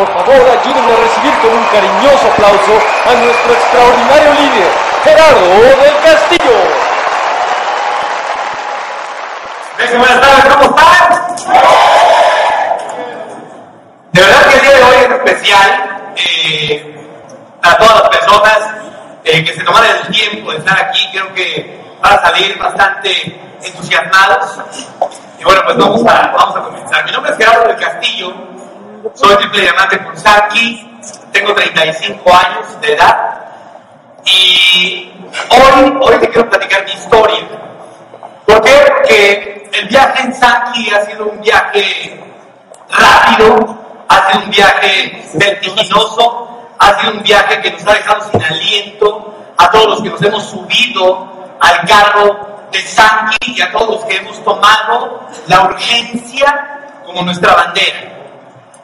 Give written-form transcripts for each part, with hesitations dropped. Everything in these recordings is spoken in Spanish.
Por favor, ayúdenme a recibir con un cariñoso aplauso a nuestro extraordinario líder, Gerardo del Castillo. Buenas tardes, ¿cómo están? De verdad que el día de hoy es especial para todas las personas que se tomaron el tiempo de estar aquí. Creo que van a salir bastante entusiasmados. Y bueno, pues vamos a comenzar. Mi nombre es Gerardo del Castillo, soy triple diamante con Sanki, tengo 35 años de edad y hoy te quiero platicar mi historia. ¿Por qué? Porque el viaje en Sanki ha sido un viaje rápido, ha sido un viaje vertiginoso, ha sido un viaje que nos ha dejado sin aliento a todos los que nos hemos subido al carro de Sanki y a todos los que hemos tomado la urgencia como nuestra bandera.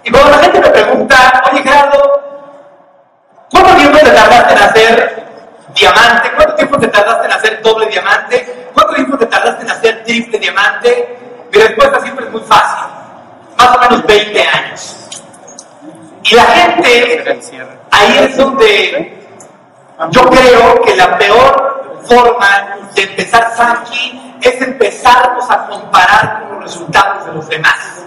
Y cuando la gente me pregunta, oye Gerardo, ¿cuánto tiempo te tardaste en hacer diamante? ¿Cuánto tiempo te tardaste en hacer doble diamante? ¿Cuánto tiempo te tardaste en hacer triple diamante? Mi respuesta siempre es muy fácil, más o menos 20 años. Y la gente, ahí es donde yo creo que la peor forma de empezar Sanki es empezarnos a comparar con los resultados de los demás.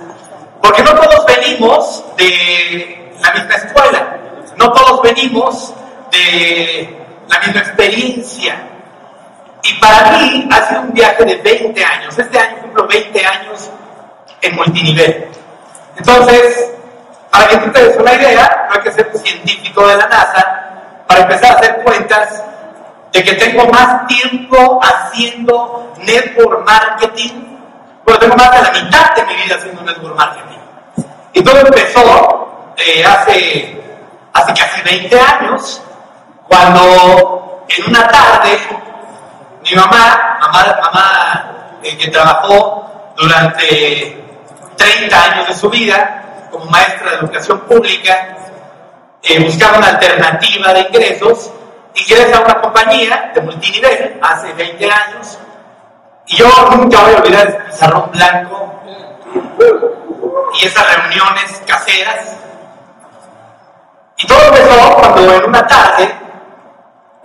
Porque no todos venimos de la misma escuela, no todos venimos de la misma experiencia. Y para mí ha sido un viaje de 20 años. Este año cumplo 20 años en multinivel. Entonces, para que tú te des una idea, no hay que ser un científico de la NASA para empezar a hacer cuentas de que tengo más tiempo haciendo network marketing, bueno, tengo más de la mitad de mi vida haciendo network marketing. Y todo empezó hace casi 20 años, cuando en una tarde mi mamá que trabajó durante 30 años de su vida como maestra de educación pública, buscaba una alternativa de ingresos. Ingresa a una compañía de multinivel hace 20 años y yo nunca voy a olvidar ese pizarrón blanco y esas reuniones caseras. Y todo empezó cuando en una tarde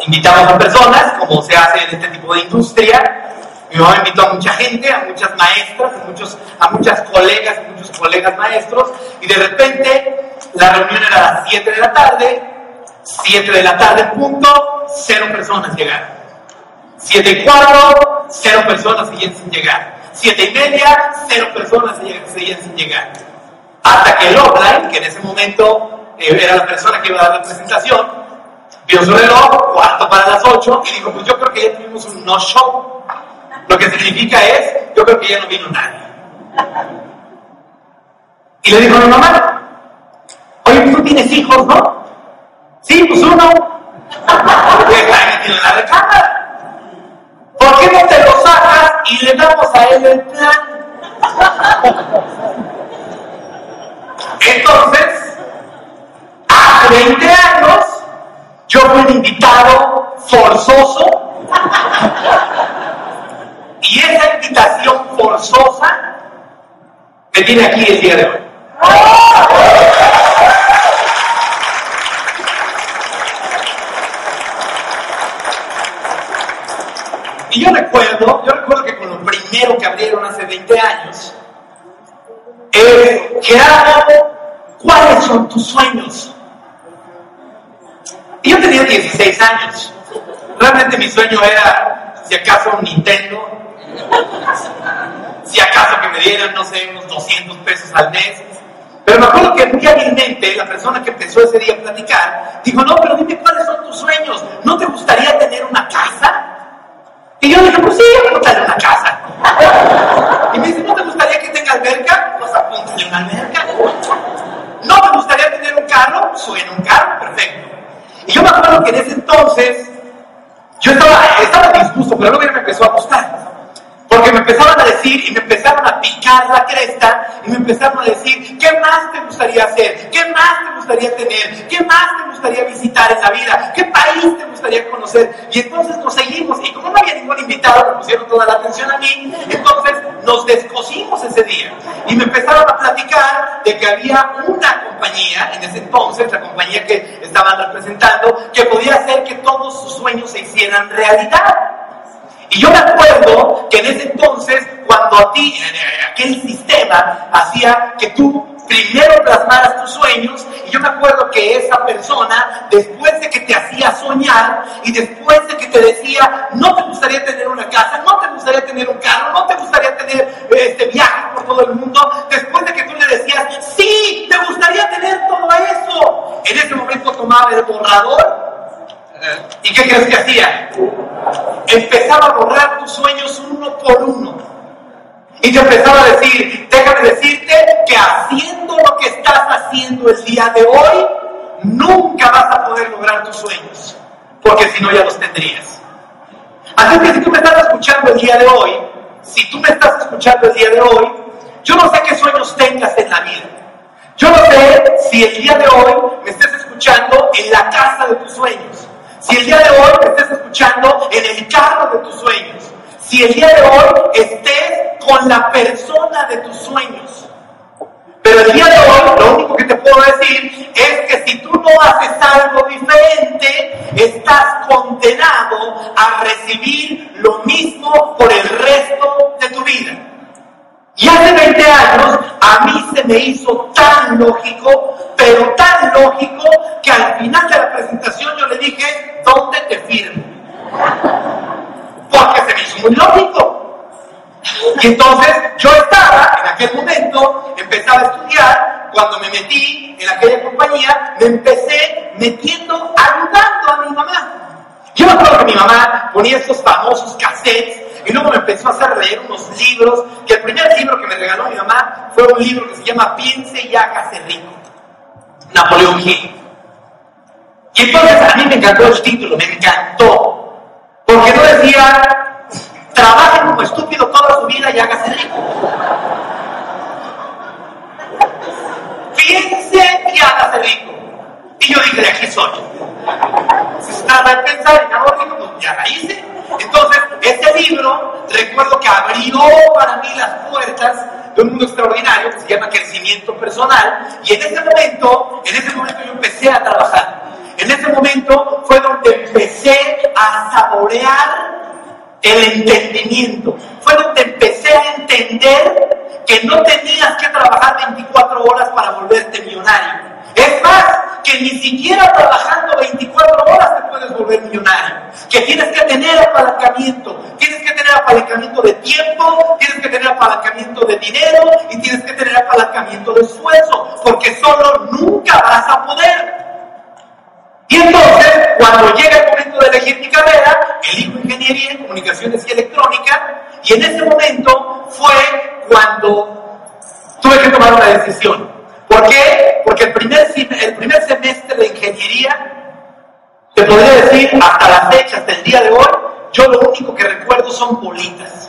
invitamos a personas, como se hace en este tipo de industria. Mi mamá invitó a mucha gente, a muchas maestras, a muchas colegas y muchos colegas maestros, y de repente la reunión era a las 7 de la tarde. 7 de la tarde, punto, 0 personas llegaron. 7:15, 0 personas seguían sin llegar. 7:30, 0 personas seguían sin llegar. Hasta que el offline, que en ese momento era la persona que iba a dar la presentación, vio su reloj, 7:45, y dijo, pues yo creo que ya tuvimos un no-show. Lo que significa es, yo creo que ya no vino nadie. Y le dijo a mi mamá, oye, tú tienes hijos, ¿no? Sí, pues uno. Que está metido en la recámara. ¿Por qué no te lo sacas y le damos a él el plan? Entonces, hace 20 años, yo fui un invitado forzoso. Y esa invitación forzosa me tiene aquí el día de hoy. Y yo recuerdo que con lo primero que abrieron hace 20 años, Gerardo, ¿cuáles son tus sueños? Y yo tenía 16 años. Realmente mi sueño era, si acaso, un Nintendo, si acaso que me dieran, no sé, unos 200 pesos al mes. Pero me acuerdo que muy hábilmente la persona que empezó ese día a platicar dijo, no, pero dime cuáles son tus sueños. ¿No te gustaría tener una casa? Y yo dije, pues sí, yo me gustaría una casa. Y me dice, ¿no te gustaría que tenga alberca? Pues apúntale una alberca. ¿No te gustaría tener un carro? Suena un carro, perfecto. Y yo me acuerdo que en ese entonces yo estaba disgusto, pero luego ya me empezó a gustar. Porque me empezaban a decir y me empezaron a picar la cresta y me empezaron a decir, ¿qué más te gustaría hacer? ¿Qué más te gustaría tener? ¿Qué más te gustaría visitar en la vida? ¿Qué país te gustaría conocer? Y entonces nos seguimos y como no había ningún invitado, me pusieron toda la atención a mí, entonces nos descosimos ese día y me empezaron a platicar de que había una compañía, en ese entonces, la compañía que estaban representando, que podía hacer que todos sus sueños se hicieran realidad. Y yo me acuerdo que en ese entonces, cuando a ti, aquel sistema hacía que tú primero plasmaras tus sueños, y yo me acuerdo que esa persona, después de que te hacía soñar, y después de que te decía, no te gustaría tener una casa, no te gustaría tener un carro, no te gustaría tener viajes por todo el mundo, después de que tú le decías, sí, te gustaría tener todo eso, en ese momento tomaba el borrador. ¿Y qué crees que hacía? Empezaba a borrar tus sueños uno por uno. Y te empezaba a decir, déjame decirte que haciendo lo que estás haciendo el día de hoy, nunca vas a poder lograr tus sueños. Porque si no, ya los tendrías. Así que si tú me estás escuchando el día de hoy, yo no sé qué sueños tengas en la vida. Yo no sé si el día de hoy me estés escuchando en la casa de tus sueños. Si el día de hoy me estés escuchando en el carro de tus sueños. Si el día de hoy estés con la persona de tus sueños. Pero el día de hoy, lo único que te puedo decir es que si tú no haces algo diferente, estás condenado a recibir lo mismo por el resto de tu vida. Y hace 20 años, a mí se me hizo tan lógico, pero tan lógico, que al final de la presentación yo le dije, ¿dónde te firmo? Porque se me hizo muy lógico. Y entonces yo estaba, en aquel momento, empezaba a estudiar, cuando me metí en aquella compañía, me empecé metiendo, ayudando a mi mamá. Yo me acuerdo que mi mamá ponía esos famosos cassettes, y luego me empezó a hacer leer unos libros, que el primer libro que me regaló mi mamá fue un libro que se llama Piense y hágase rico, Napoleón Hill. Y entonces a mí me encantó el título, me encantó, porque no decía, trabaje como estúpido toda su vida y hágase rico. Piense y hágase rico. Y yo dije, de aquí soy. Si se trata de pensar en algo rico, pues ya la hice. Entonces, este libro, recuerdo que abrió para mí las puertas de un mundo extraordinario que se llama crecimiento personal, y en ese momento yo empecé a trabajar. En ese momento fue donde empecé a saborear el entendimiento. Fue donde empecé a entender que no tenías que trabajar 24 horas para volverte millonario. Es más, que ni siquiera trabajando 24 horas te puedes volver millonario. Que tienes que tener apalancamiento. Tienes que tener apalancamiento de tiempo, tienes que tener apalancamiento de dinero y tienes que tener apalancamiento de esfuerzo. Porque solo nunca vas a poder. Y entonces, cuando llega el momento de elegir mi carrera, elijo ingeniería en comunicaciones y electrónica, y en ese momento fue cuando tuve que tomar una decisión. ¿Por qué? Porque el primer semestre de ingeniería, te podría decir, hasta la fecha, hasta el día de hoy, yo lo único que recuerdo son bolitas,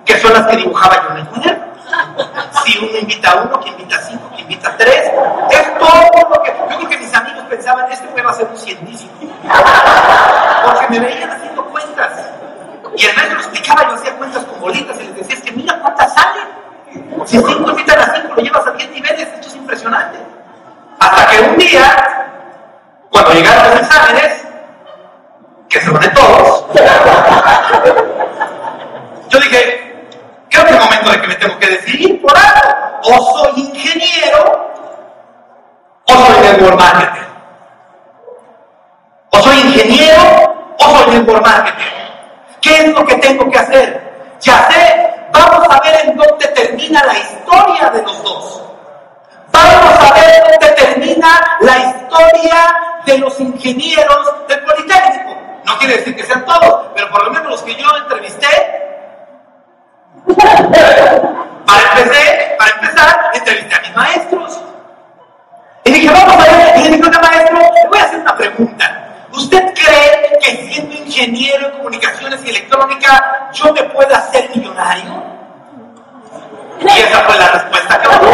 que son las que dibujaba yo en el cuaderno. Si uno invita a uno, que invita a 5, que invita a 3, es todo lo que... Yo creo que mis amigos pensaban, este juego va a ser un científico, porque me veían haciendo cuentas, y el maestro explicaba, yo hacía cuentas con bolitas, y les decía, es que mira cuántas salen. Si 5 invitan a 5, lo llevas a 10 niveles, esto es impresionante. Hasta que un día, cuando llegaron los exámenes, que se de todos, yo dije, creo que es el momento de que me tengo que decidir por algo. O soy ingeniero, o soy network marketer. O soy ingeniero, o soy network marketer. ¿Qué es lo que tengo que hacer? Ya sé. Vamos a ver en dónde termina la historia de los dos. Vamos a ver dónde termina la historia de los ingenieros del Politécnico. No quiere decir que sean todos, pero por lo menos los que yo entrevisté. Para empezar, entrevisté a mis maestros. Y dije, vamos a ver, y le dije a un maestro, le voy a hacer una pregunta. ¿Usted cree que siendo ingeniero en comunicaciones y electrónica yo me pueda hacer millonario? Y esa fue la respuesta que me dio.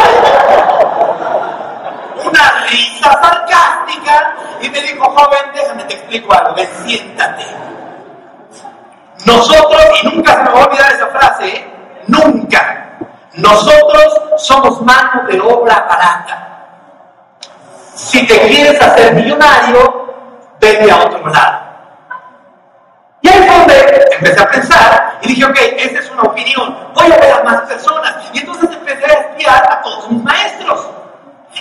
Una risa sarcástica y me dijo, joven, déjame te explico algo, ven, siéntate. Nosotros, y nunca se me va a olvidar esa frase, nunca, nosotros somos mano de obra barata. si te quieres hacer millonario, vete a otro lado. Y ahí fue donde empecé a pensar y dije, ok, esta es una opinión, voy a ver a más personas. Y entonces empecé a espiar a todos mis maestros.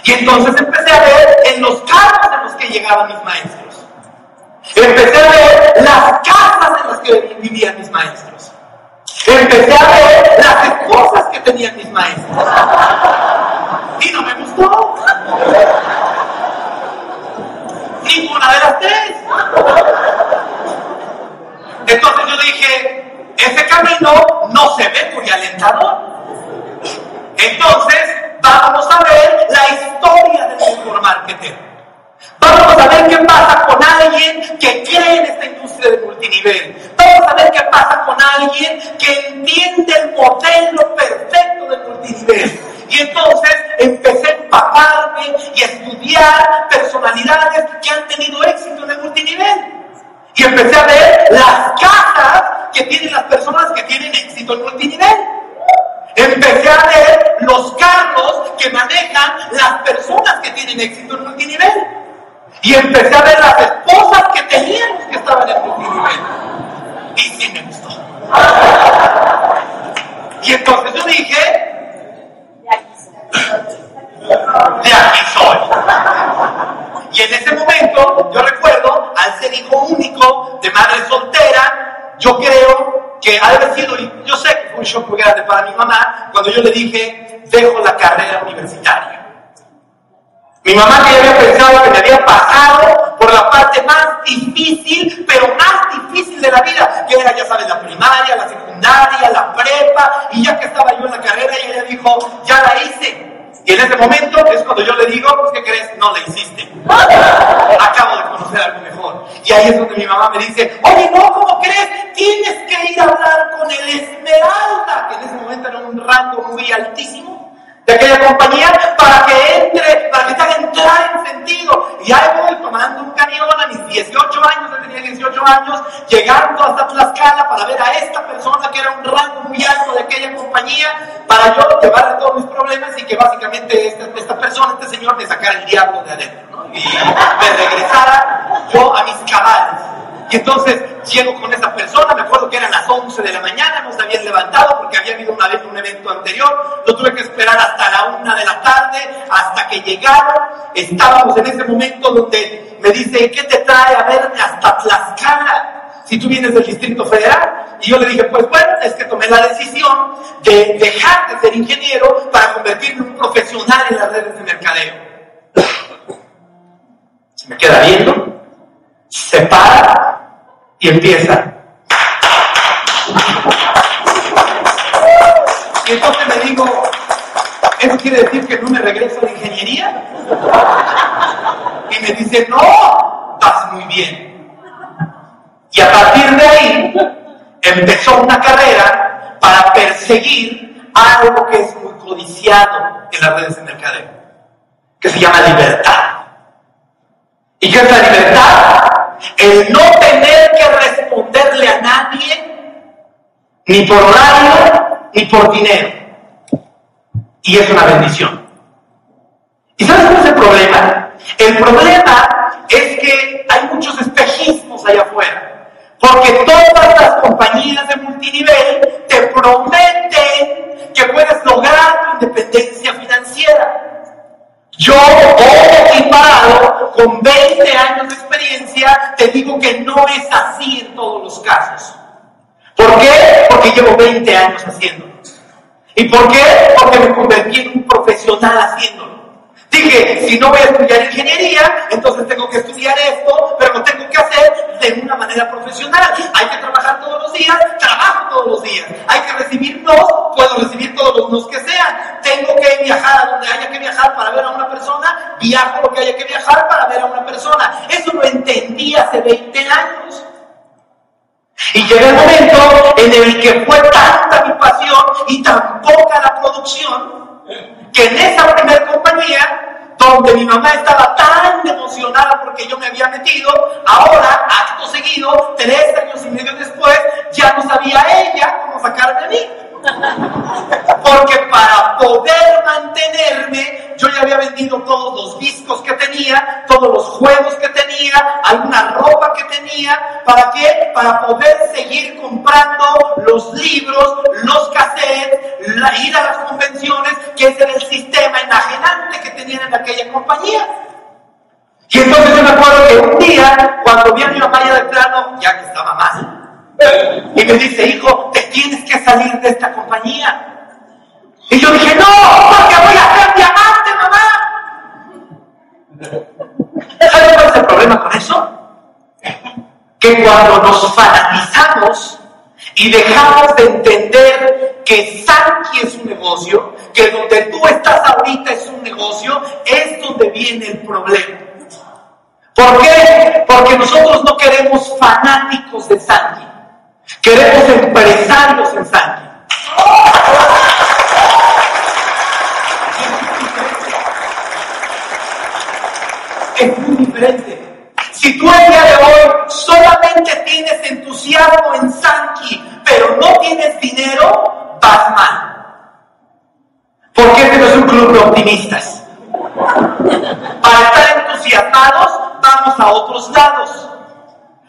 Y entonces empecé a ver en los carros en los que llegaban mis maestros. Empecé a ver las casas en las que vivían mis maestros. Empecé a ver las esposas que tenían mis maestros. Y no me gustó. Ninguna de las tres. Entonces yo dije, ese camino no se ve muy alentador. Entonces, vamos a ver la historia del network marketer. Vamos a ver qué pasa con alguien que cree en esta industria de multinivel. Vamos a ver qué pasa con alguien que entiende el modelo perfecto del multinivel. Y entonces empecé a empaparme y a estudiar personalidades que han tenido éxito en el multinivel. Y empecé a ver las casas que tienen las personas que tienen éxito en multinivel. Empecé a ver los carros que manejan las personas que tienen éxito en multinivel. Y empecé a ver las esposas que tenían los que estaban en multinivel. Y sí me gustó. Y entonces yo dije, de aquí soy. Y en ese momento, yo recuerdo, al ser hijo único de madre soltera, yo creo que ha de haber sido, y yo sé que fue un shock muy grande para mi mamá, cuando yo le dije, dejo la carrera universitaria. Mi mamá, que ya había pensado que me había pasado por la parte más difícil, pero más difícil de la vida, que era, ya sabes, la primaria, la secundaria, la prepa, y ya que estaba yo en la carrera, y ella dijo, ya la hice. Y en ese momento es cuando yo le digo, pues, ¿qué crees? No la hiciste. Acabo de conocer algo mejor. Y ahí es donde mi mamá me dice, oye, no, ¿cómo crees? Tienes que ir a hablar con el Esmeralda, que en ese momento era un rango muy altísimo de aquella compañía, para que entre, para que te haga entrar en sentido. Y ahí voy tomando un camión a mis 18 años, yo tenía 18 años, llegando hasta Tlaxcala para ver a esta persona que era un rango muy alto de aquella compañía, para yo llevarle todos mis problemas y que básicamente esta persona, este señor, me sacara el diablo de adentro, ¿no? Y me regresara yo a mis cabales. Y entonces llego con esa persona, me acuerdo que eran las 11 de la mañana, no se habían levantado porque había habido un evento anterior, lo tuve que esperar hasta la 1 de la tarde, hasta que llegaron. Estábamos en ese momento donde me dice, ¿qué te trae a ver hasta Tlaxcala si tú vienes del Distrito Federal? Y yo le dije, pues bueno, es que tomé la decisión de dejar de ser ingeniero para convertirme en un profesional en las redes de mercadeo. Se me queda viendo, se para y empieza. Y entonces me digo, ¿eso quiere decir que no me regreso a la ingeniería? Y me dice, no, vas muy bien. Y a partir de ahí empezó una carrera para perseguir algo que es muy codiciado en las redes de mercadeo, que se llama libertad. ¿Y qué es la libertad? El no tener que responderle a nadie, ni por horario, ni por dinero. Y es una bendición. ¿Y sabes cuál es el problema? El problema es que hay muchos espejismos allá afuera. Porque todas las compañías de multinivel te prometen que puedes lograr tu independencia financiera. Yo, hoy aquí parado, con 20 años de experiencia, te digo que no es así en todos los casos. ¿Por qué? Porque llevo 20 años haciéndolo. ¿Y por qué? Porque me convertí en un profesional haciéndolo. Dije, si no voy a estudiar ingeniería, entonces tengo que estudiar esto, pero lo tengo que hacer de una manera profesional. Hay que trabajar todos los días, trabajo todos los días. Hay que recibir nos, puedo recibir todos los nos que sean. Tengo que viajar a donde haya que viajar para ver a una persona, viajo lo que haya que viajar para ver a una persona. Eso lo entendí hace 20 años. Y llegó el momento en el que fue tanta mi pasión y tan poca la producción, que en esa primer compañía, donde mi mamá estaba tan emocionada porque yo me había metido, ahora, acto seguido, 3 años y medio después, ya no sabía ella cómo sacarme a mí. Porque para poder mantenerme, yo ya había vendido todos los discos que tenía, todos los juegos que tenía, alguna ropa que tenía. ¿Para qué? Para poder seguir comprando los libros, los cassettes, ir a las convenciones, que ese era el sistema enajenante que tenían en aquella compañía. Y entonces yo me acuerdo que un día, cuando vi a mi mamá ya de plano, ya que estaba mal, y me dice, hijo, te tienes que salir de esta compañía. Y yo dije, no, porque voy a ser diamante, mamá. ¿Sabes cuál es el problema con eso? Que cuando nos fanatizamos y dejamos de entender que Sankey es un negocio, que donde tú estás ahorita es un negocio, es donde viene el problema. ¿Por qué? Porque nosotros no queremos fanáticos de Sankey. Queremos empresarios en Sankey. Es muy diferente. Si tú el día de hoy solamente tienes entusiasmo en Sankey, pero no tienes dinero, vas mal. Porque este no es un club de optimistas. Para estar entusiasmados, vamos a otros lados.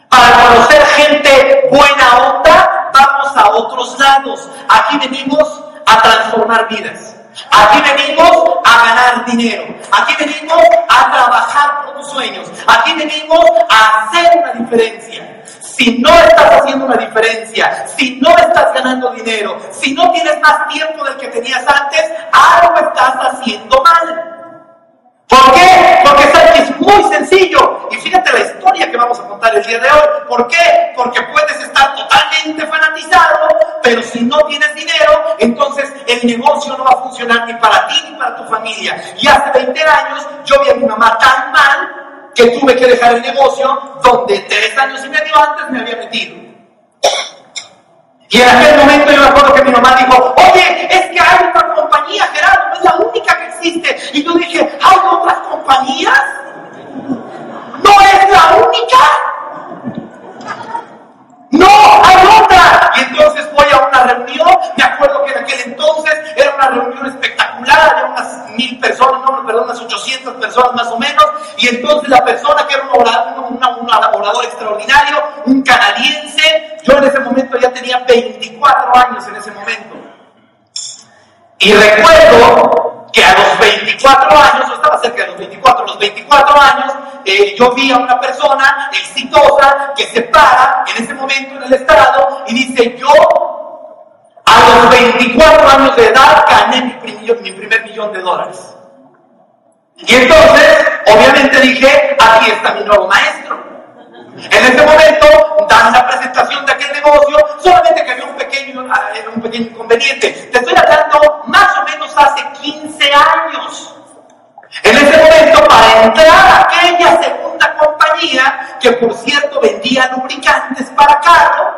Para conocer gente buena onda, vamos a otros lados. Aquí venimos a transformar vidas. Aquí venimos a ganar dinero. Aquí venimos a trabajar por tus sueños. Aquí venimos a hacer una diferencia. Si no estás haciendo una diferencia, si no estás ganando dinero, si no tienes más tiempo del que tenías antes, algo estás haciendo mal. ¿Por qué? Porque es muy sencillo. Y fíjate la historia que vamos a contar el día de hoy. ¿Por qué? Porque puedes estar totalmente fanatizado, pero si no tienes dinero, entonces el negocio no va a funcionar ni para ti ni para tu familia. Y hace 20 años yo vi a mi mamá tan mal que tuve que dejar el negocio donde 3 años y medio antes me había metido. Y en aquel momento yo me acuerdo que mi mamá dijo, oye, es que hay otra compañía, Gerardo, no es la única que existe. Y yo dije, ¿hay otras compañías? ¿No es la única? ¡No, hay otra! Y entonces voy a una reunión, me acuerdo que en aquel entonces era una reunión espectacular, había unas 1000 personas, no, perdón, unas 800 personas más o menos, y entonces la persona que era un orador extraordinario, un canadiense, yo en ese momento ya tenía 24 años en ese momento. Y recuerdo que a los 24 años, o estaba cerca de los 24 años, yo vi a una persona exitosa que se para en ese momento en el estrado y dice, yo a los 24 años de edad gané mi primer $1,000,000. Y entonces, obviamente dije, aquí está mi nuevo maestro. En ese momento, dan la presentación de aquel negocio, solamente que había un pequeño inconveniente. Te estoy hablando más o menos hace 15 años. En ese momento, para entrar a aquella segunda compañía, que por cierto vendía lubricantes para carro,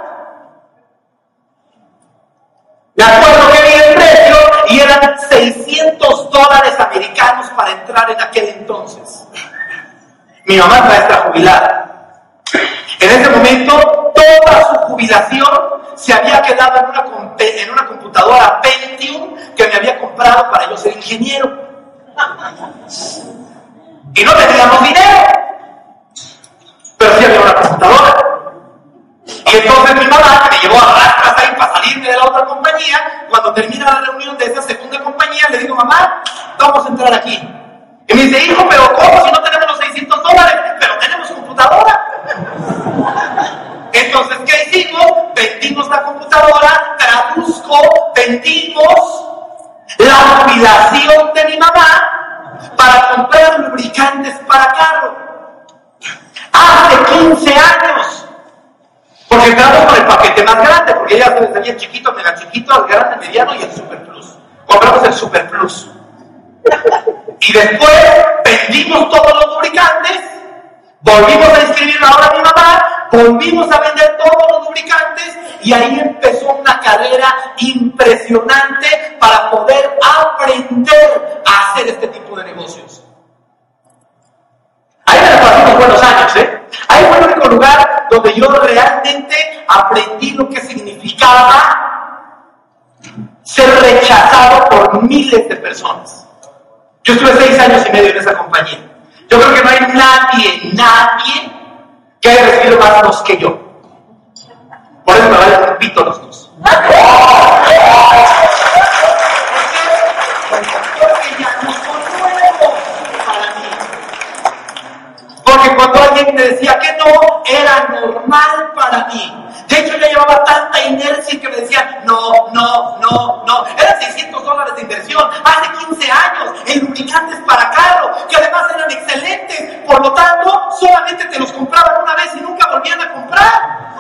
me acuerdo que vi el precio y eran $600 americanos para entrar en aquel entonces. Mi mamá es maestra jubilada. En ese momento, toda su jubilación se había quedado en una computadora Pentium que me había comprado para yo ser ingeniero. Y no teníamos dinero, pero sí había una computadora. Y entonces mi mamá me llevó a rastras ahí para salirme de la otra compañía. Cuando termina la reunión de esa segunda compañía, le digo, mamá, vamos a entrar aquí. Y me dice, hijo, pero ¿cómo si no tenemos los $600? Pero tenemos computadora. Entonces, ¿qué hicimos? Vendimos la computadora, traduzco, vendimos la jubilación de mi mamá para comprar lubricantes para carro. Hace 15 años. Porque entramos con el paquete más grande, porque ya se salía chiquito, mega chiquito, el grande, mediano y el Super Plus. Compramos el Super Plus. Y después vendimos todos los lubricantes, volvimos a inscribir ahora a mi mamá, volvimos a vender todos los lubricantes y ahí empezó una carrera impresionante para poder aprender a hacer este tipo de negocios. Ahí me la pasé unos buenos años, Ahí fue el único lugar donde yo realmente aprendí lo que significaba ser rechazado por miles de personas. Yo estuve 6 años y medio en esa compañía. Yo creo que no hay nadie que haya recibido más nos que yo. Por eso me vale un pito los dos. Porque ya no son nuevos para mí. Porque cuando alguien me decía que no, era normal para mí. De hecho, yo llevaba tanta inercia que me decían, no. Eran $600 de inversión, hace 15 años, en lubricantes para carro, que además eran excelentes. Por lo tanto, solamente te los compraban una vez y nunca volvían a comprar.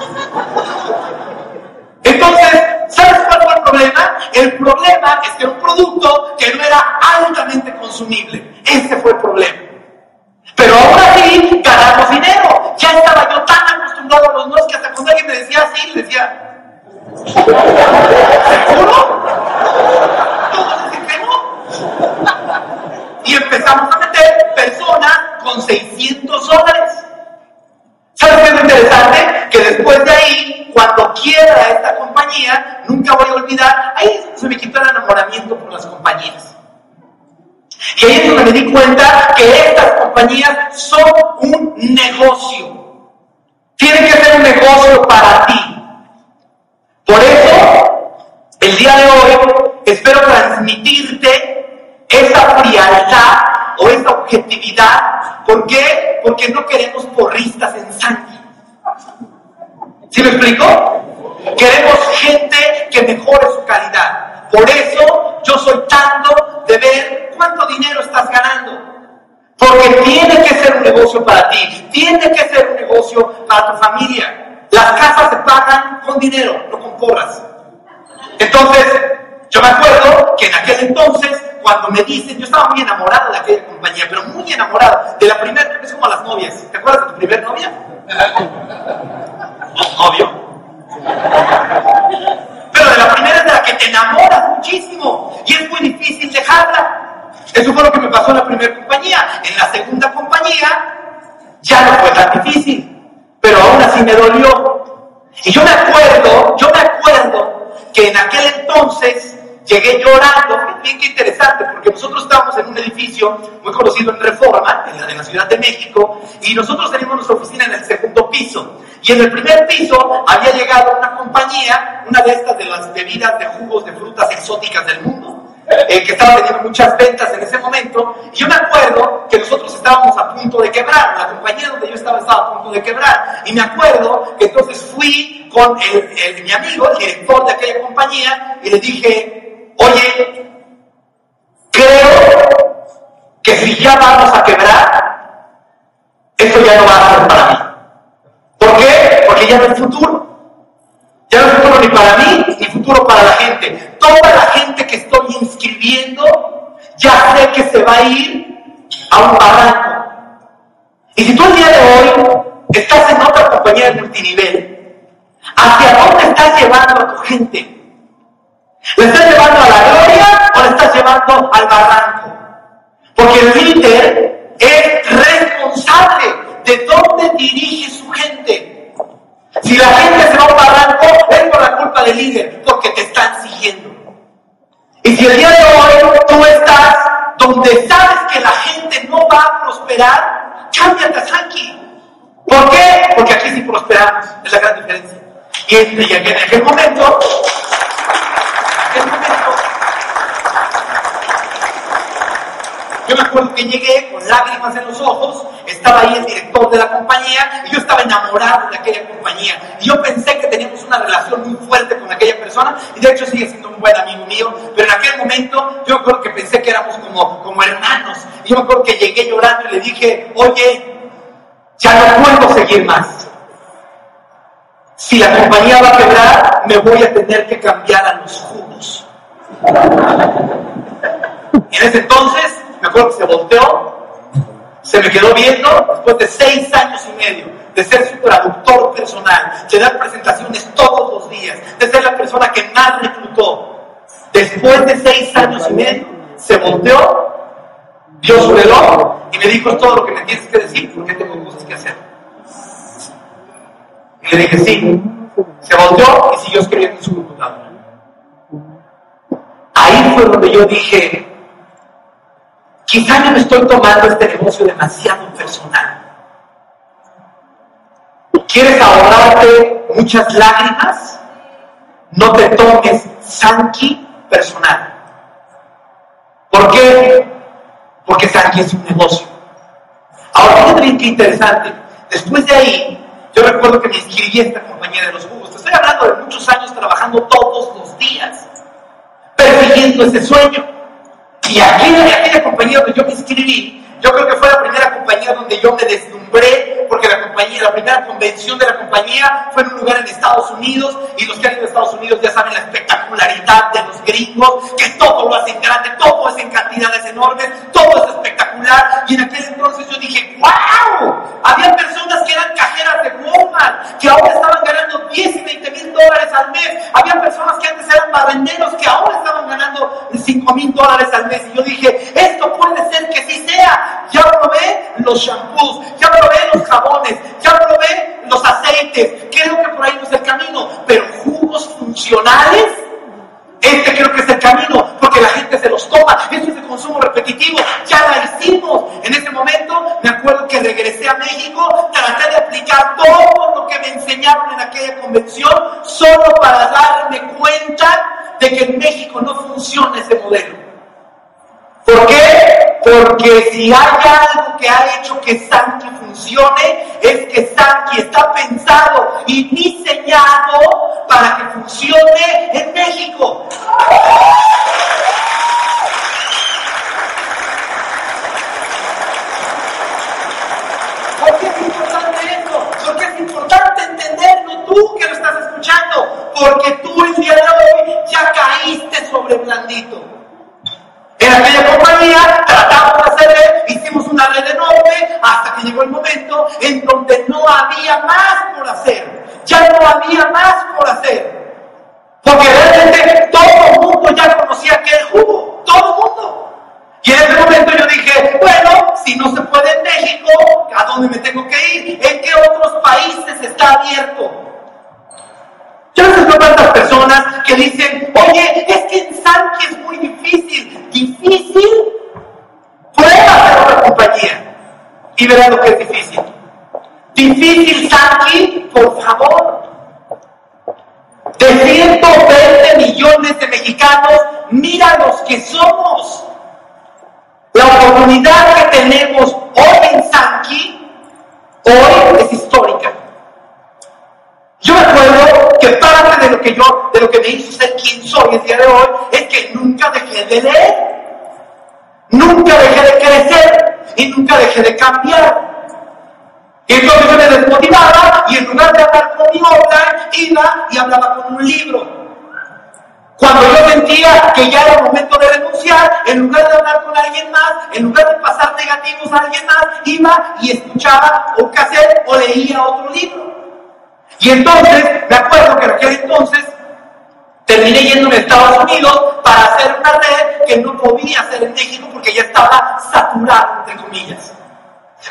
Entonces, ¿sabes cuál fue el problema? El problema es que era un producto que no era altamente consumible. Ese fue el problema. Pero aún así, ganamos dinero. Ya estaba yo tan acostumbrado a los nos que hasta cuando alguien me decía así, le decía, ¿seguro? Todos dicen que no. Y empezamos a meter personas con $600. ¿Sabes qué es lo interesante? Que después de ahí, cuando quiebra esta compañía, nunca voy a olvidar, ahí se me quitó el enamoramiento por las compañías. Y ahí es donde me di cuenta que estas compañías son un negocio. Tienen que ser un negocio para ti. Por eso, el día de hoy, espero transmitirte esa frialdad o esa objetividad. ¿Por qué? Porque no queremos porristas en sangre. ¿Sí me explico? Queremos gente que mejore su calidad. Por eso yo soy tanto de ver cuánto dinero estás ganando. Porque tiene que ser un negocio para ti. Tiene que ser un negocio para tu familia. Las casas se pagan con dinero, no con porras. Entonces, yo me acuerdo que en aquel entonces, cuando me dicen, yo estaba muy enamorado de aquella compañía, pero muy enamorado. De la primera, es como a las novias. ¿Te acuerdas de tu primer novia? Novio. Pero de la primera es de la que te enamoras muchísimo y es muy difícil dejarla. Eso fue lo que me pasó en la primera compañía. En la segunda compañía ya no fue tan difícil, pero aún así me dolió. Y yo me acuerdo que en aquel entonces llegué llorando. Bien que interesante, porque nosotros estábamos en un edificio muy conocido en Reforma, en la Ciudad de México, y nosotros teníamos nuestra oficina en el segundo piso. Y en el primer piso había llegado una compañía, una de estas de las bebidas de jugos de frutas exóticas del mundo, que estaba teniendo muchas ventas en ese momento. Y yo me acuerdo que nosotros estábamos a punto de quebrar, la compañía donde yo estaba a punto de quebrar. Y me acuerdo que entonces fui con mi amigo, el director de aquella compañía, y le dije, oye, creo que si ya vamos a quebrar, esto ya no va a ser para mí. ¿Por qué? Porque ya no hay futuro. Ya no hay futuro ni para mí, ni futuro para la gente. Toda la gente que estoy inscribiendo, ya sé que se va a ir a un barranco. Y si tú el día de hoy estás en otra compañía de multinivel, ¿hacia dónde estás llevando a tu gente? ¿Le estás llevando a la gloria o le estás llevando al barranco? Porque el líder es responsable de dónde dirige su gente. Si la gente se va a un barranco, es por la culpa del líder, porque te están siguiendo. Y si el día de hoy tú estás donde sabes que la gente no va a prosperar, cámbiate a Sanki. ¿Por qué? Porque aquí sí prosperamos, es la gran diferencia. Y en aquel momento, yo me acuerdo que llegué con lágrimas en los ojos, estaba ahí el director de la compañía y yo estaba enamorado de aquella compañía. Y yo pensé que teníamos una relación muy fuerte con aquella persona y de hecho sigue siendo un buen amigo mío, pero en aquel momento yo me acuerdo que pensé que éramos como hermanos. Y yo me acuerdo que llegué llorando y le dije, oye, ya no puedo seguir más. Si la compañía va a quebrar, me voy a tener que cambiar a los jugos. Y en ese entonces, me acuerdo que se volteó, se me quedó viendo, después de 6 años y medio, de ser su traductor personal, de dar presentaciones todos los días, de ser la persona que más reclutó. Después de 6 años y medio, se volteó, vio su reloj y me dijo, es todo lo que me tienes que decir, porque tengo cosas que hacer. Y le dije, sí. Se volteó y siguió escribiendo en su computadora. donde yo dije, quizá yo me estoy tomando este negocio demasiado personal. ¿Quieres ahorrarte muchas lágrimas? No te tomes Sankey personal. ¿Por qué? Porque Sankey es un negocio. Ahora, fíjate bien qué interesante. Después de ahí, yo recuerdo que me inscribí a esta compañía de los jugos. Te estoy hablando de muchos años trabajando todos los días, persiguiendo ese sueño. Y aquella compañía donde yo me inscribí, yo creo que fue la primera compañía donde yo me deslumbré, porque la primera convención de la compañía fue en un lugar en Estados Unidos, y los que han ido a Estados Unidos ya saben la espectacularidad de los gringos, que todo lo hacen grande, todo es en cantidades enormes, todo es espectacular, y en aquel entonces yo dije, ¡wow! Había personas que eran cajeras de Walmart, que ahora estaban ganando 10 y 20 mil dólares al mes, había personas que antes eran barrenderos, que ahora estaban ganando 5 mil dólares al mes, y yo dije, esto puede ser que sí sea. Ya probé los shampoos, ya probé los jabones, ya probé los aceites, creo que por ahí no es el camino, pero jugos funcionales, este creo que es el camino, porque la gente se los toma, esto es de consumo repetitivo, ya la hicimos. En ese momento me acuerdo que regresé a México, traté de aplicar todo lo que me enseñaron en aquella convención, solo para darme cuenta de que en México no funciona ese modelo. ¿Por qué? Porque si hay algo que ha hecho que Sankey funcione, es que Sankey está pensado y diseñado para que funcione en México. ¿Por qué es importante esto? Porque es importante entenderlo tú que lo estás escuchando, porque tú el día de hoy ya caíste sobre blandito. En aquella compañía tratamos de hacer, hicimos una red enorme hasta que llegó el momento en donde no había más por hacer. Ya no había más por hacer. Porque realmente todo el mundo ya conocía aquel jugo. Todo el mundo. Y en ese momento yo dije, bueno, si no se puede en México, ¿a dónde me tengo que ir? ¿En qué otros países está abierto? Yo no sé cuántas personas que dicen, oye, es que en Sankey es muy difícil. ¿Difícil? Prueba hacer otra compañía y verás lo que es difícil. ¿Difícil, Sankey? Por favor. De 120 millones de mexicanos, mira los que somos. La oportunidad que tenemos hoy en Sankey, hoy es histórica. Yo me acuerdo que parte de lo que me hizo ser quien soy el día de hoy es que nunca dejé de leer, nunca dejé de crecer y nunca dejé de cambiar. Y entonces yo me desmotivaba y en lugar de hablar con mi obra, iba y hablaba con un libro. Cuando yo sentía que ya era el momento de renunciar, en lugar de hablar con alguien más, en lugar de pasar negativos a alguien más, iba y escuchaba un cassette o leía otro libro. Y entonces, me acuerdo que en aquel entonces terminé yéndome a Estados Unidos para hacer una red que no podía hacer en México porque ya estaba saturado, entre comillas.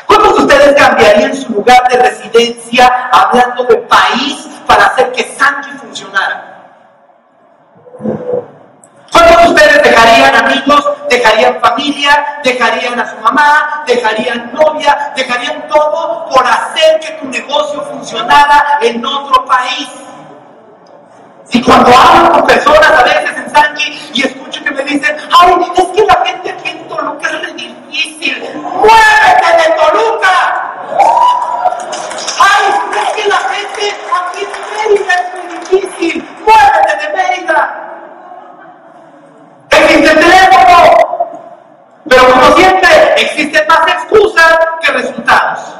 ¿Cuántos de ustedes cambiarían su lugar de residencia hablando de país para hacer que Sankey funcionara? ¿Cuántos de ustedes dejarían amigos, dejarían familia, dejarían a su mamá, dejarían novia, dejarían todo por hacer que tu negocio funcionara en otro país? Y cuando hablo con personas a veces en Sankey y escucho que me dicen, ay, es que la gente aquí en Toluca es re difícil, ¡muévete de Toluca! Ay, es que la gente aquí en Mérida es muy difícil, ¡muévete de Mérida! Existe el teléfono, pero como siempre existen más excusas que resultados.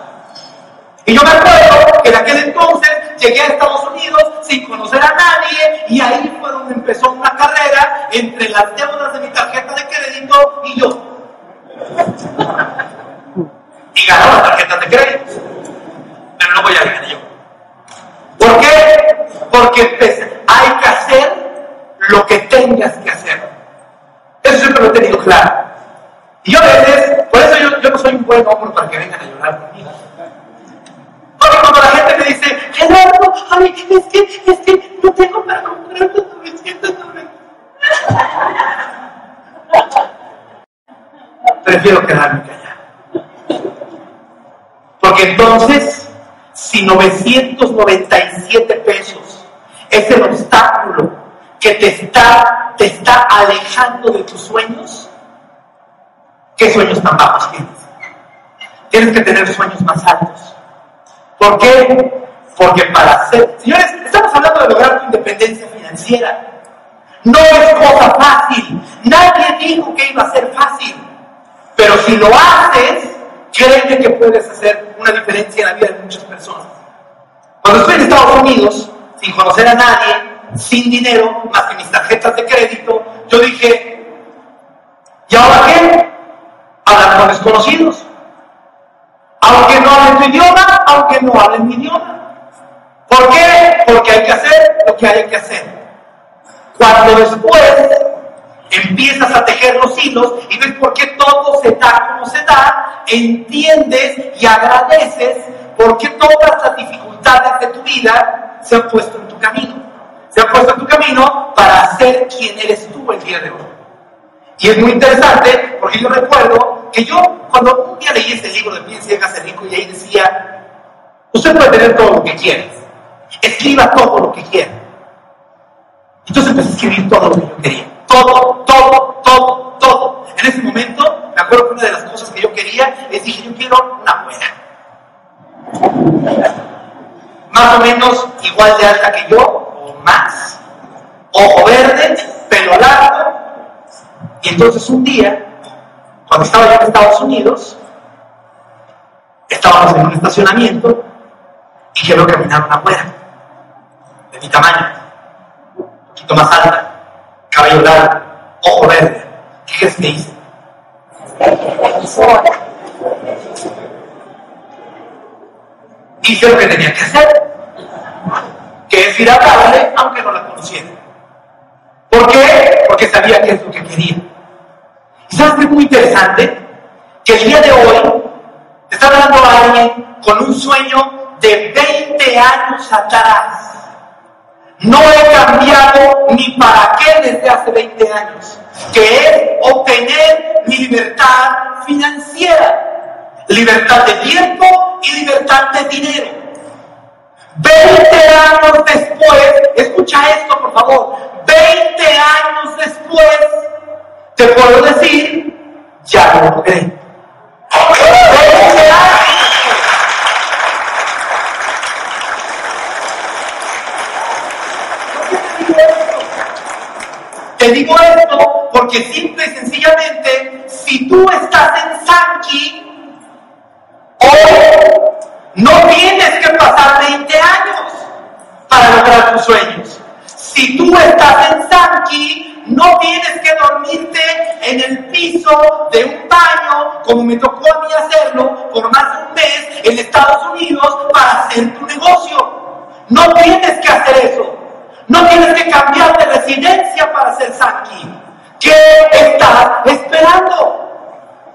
Y yo me acuerdo que en aquel entonces llegué a Estados Unidos sin conocer a nadie y ahí fue donde empezó una carrera entre las deudas de mi tarjeta de crédito y yo. Y ganó las tarjetas de crédito, pero luego ya gané yo. ¿Por qué? Porque hay que hacer lo que tengas que hacer. Eso siempre lo he tenido claro. Y yo a veces, por eso yo no soy un buen hombre para que vengan a llorar conmigo. Porque cuando la gente me dice, Gerardo, ay, es que no tengo para comprar los 990. prefiero quedarme callado. Porque entonces, si 997 pesos es el obstáculo que te está alejando de tus sueños, ¿qué sueños tan bajos tienes? Tienes que tener sueños más altos. ¿Por qué? Porque para hacer... Señores, estamos hablando de lograr tu independencia financiera. No es cosa fácil. Nadie dijo que iba a ser fácil. Pero si lo haces, créeme que puedes hacer una diferencia en la vida de muchas personas. Cuando estoy en Estados Unidos, sin conocer a nadie, sin dinero, más que mis tarjetas de crédito, yo dije, ¿y ahora qué? Hablar con desconocidos. Aunque no hablen tu idioma, aunque no hablen mi idioma. ¿Por qué? Porque hay que hacer lo que hay que hacer. Cuando después empiezas a tejer los hilos y ves por qué todo se da como se da, entiendes y agradeces por qué todas las dificultades de tu vida se han puesto en tu camino. Se han puesto en tu camino para ser quien eres tú el día de hoy. Y es muy interesante porque yo recuerdo que yo, cuando un día leí ese libro de Piensa y hágase rico, y ahí decía, usted puede tener todo lo que quiera, escriba todo lo que quiera. Entonces empecé a escribir todo lo que yo quería. Todo. En ese momento, me acuerdo que una de las cosas que yo quería es, dije, yo quiero una güera. Más o menos igual de alta que yo, o más. Ojo verde, pelo largo. Y entonces un día, cuando estaba yo en Estados Unidos, estábamos en un estacionamiento y yo veo caminar una güera de mi tamaño, un poquito más alta, cabello largo, ojo verde. ¿Qué crees que hice? Hice lo que tenía que hacer, que es ir a hablarle aunque no la conociera. ¿Por qué? Porque sabía qué es lo que quería. ¿Y sabes qué es muy interesante? Que el día de hoy te está hablando alguien con un sueño de 20 años atrás. No he cambiado ni para qué desde hace 20 años, que es obtener mi libertad financiera, libertad de tiempo y libertad de dinero. 20 años después, escucha esto por favor, 20 años después, te puedo decir, ya lo logré. 20 años. Te digo esto porque simple y sencillamente, si tú estás en Sankey, hoy no tienes que pasar 20 años para lograr tus sueños. Si tú estás en Sankey, no tienes que dormirte en el piso de un baño, como me tocó a mí hacerlo por más de un mes en Estados Unidos para hacer tu negocio. No tienes que hacer eso. No tienes que cambiar de residencia para hacer Sankey. ¿Qué estás esperando?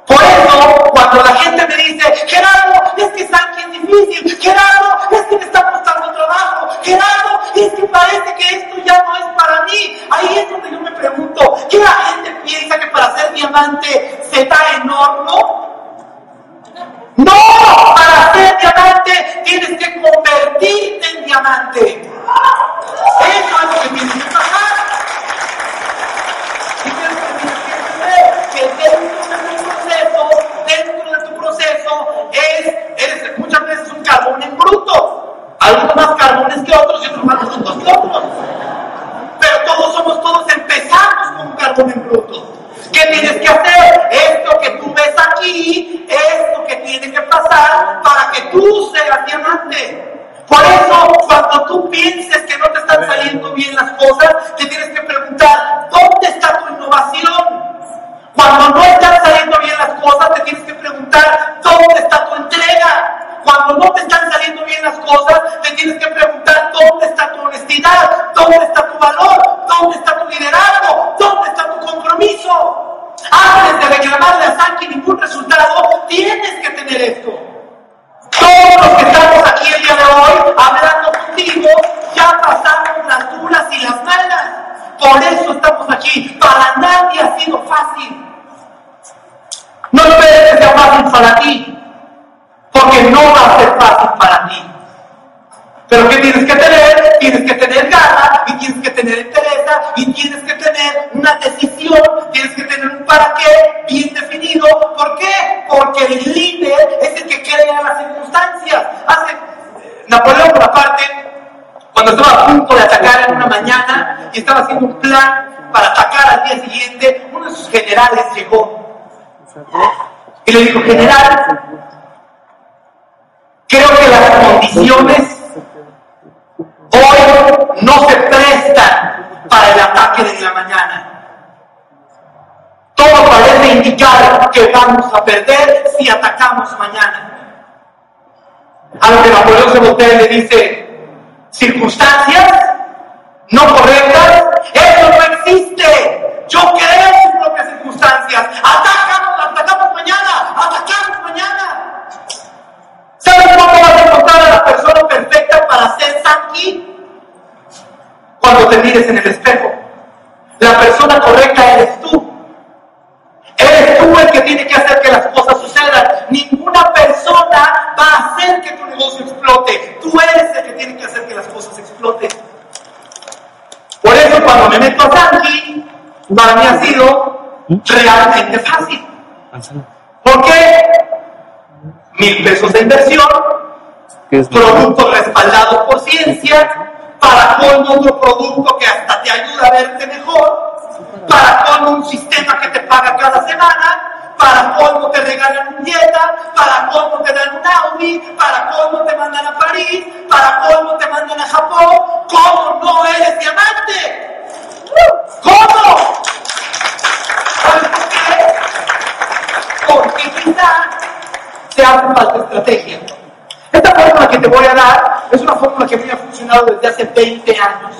Por eso, cuando la gente me dice, Gerardo, es que Sankey es difícil, Gerardo, es que me está costando trabajo, Gerardo, es que parece que esto ya no es para mí. Ahí es donde yo me pregunto, ¿qué la gente piensa que para ser diamante se da en horno? No, para ser diamante tienes que convertirte en diamante. Eso es lo que tienes que pasar. Y que dentro de tu proceso, eres muchas veces un carbón en bruto. Algunos más carbones que otros y otros más brutos que otros. Pero todos empezamos con un carbón en bruto. ¿Qué tienes que hacer? Esto que tú ves aquí es lo que tiene que pasar para que tú seas diamante. Por eso, cuando tú pienses que no te están saliendo bien las cosas, te tienes que preguntar, ¿dónde está tu innovación? Cuando no están saliendo bien las cosas, te tienes que preguntar, ¿dónde está tu entrega? Cuando no te están saliendo bien las cosas, te tienes que preguntar, ¿dónde está tu honestidad? ¿Dónde está tu valor? ¿Dónde está tu liderazgo? ¿Dónde está tu compromiso? Antes de reclamarle a Sankey ningún resultado, tienes que tener esto. Todos los que estamos aquí el día de hoy hablando contigo, ya pasamos las duras y las malas. Por eso estamos aquí. Para nadie ha sido fácil. No esperes que sea fácil para ti, porque no va a ser fácil para ti. Pero ¿qué tienes que tener? Tienes que tener ganas, y tienes que tener entereza, y tienes que tener una decisión, tienes que tener un para qué bien definido. ¿Por qué? Porque el líder es el que crea las circunstancias. Napoleón, por aparte, cuando estaba a punto de atacar en una mañana y estaba haciendo un plan para atacar al día siguiente, uno de sus generales llegó y le dijo: general, creo que las condiciones hoy no se prestan para el ataque de la mañana. Todo parece indicar que vamos a perder si atacamos mañana. A lo que Napoleón se voltea y le dice: ¿circunstancias no correctas? ¡Eso no existe! Yo creo mis propias circunstancias. ¡Atacamos mañana! ¡Atacamos mañana! ¿Sabes cómo vas a encontrar a la persona perfecta para ser Sankey? Cuando te mires en el espejo. La persona correcta eres tú. Eres tú el que tiene que hacer que las cosas sucedan. Ninguna persona va a hacer que tu negocio explote. Tú eres el que tiene que hacer que las cosas exploten. Por eso cuando me meto a Sankey, para mí ha sido realmente fácil. ¿Por qué? 1,000 pesos de inversión, producto respaldado por ciencia, para colmo otro producto que hasta te ayuda a verte mejor, para colmo un sistema que te paga cada semana, para colmo te regalan un dieta, para colmo te dan un Audi, para colmo te mandan a París, para colmo te mandan a Japón. ¿Cómo no eres diamante? ¿Cómo? ¿Sabes por qué? Porque quizás te hace falta estrategia. Esta fórmula que te voy a dar es una fórmula que me ha funcionado desde hace 20 años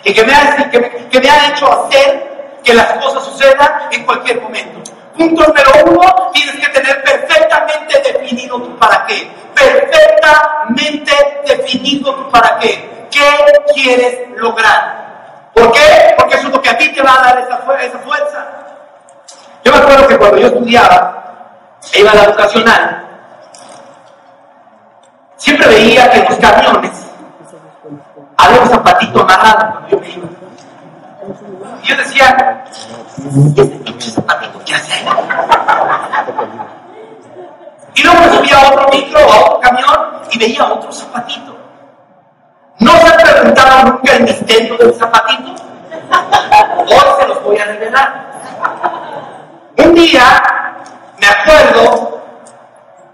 y que me ha hecho hacer que las cosas sucedan en cualquier momento. Punto número 1, tienes que tener perfectamente definido tu para qué. Perfectamente definido tu para qué. ¿Qué quieres lograr? ¿Por qué? Porque eso es lo que a ti te va a dar esa fuerza. Yo me acuerdo que cuando yo estudiaba, iba a la vocacional, siempre veía que en los camiones había un zapatito amarrado cuando yo me iba. Y yo decía: ¿y este pinche zapatito qué hace ahí? Y luego me subía a otro micro o a otro camión y veía otro zapatito. ¿No se han preguntado nunca el misterio del zapatito? Hoy se los voy a revelar. Un día me acuerdo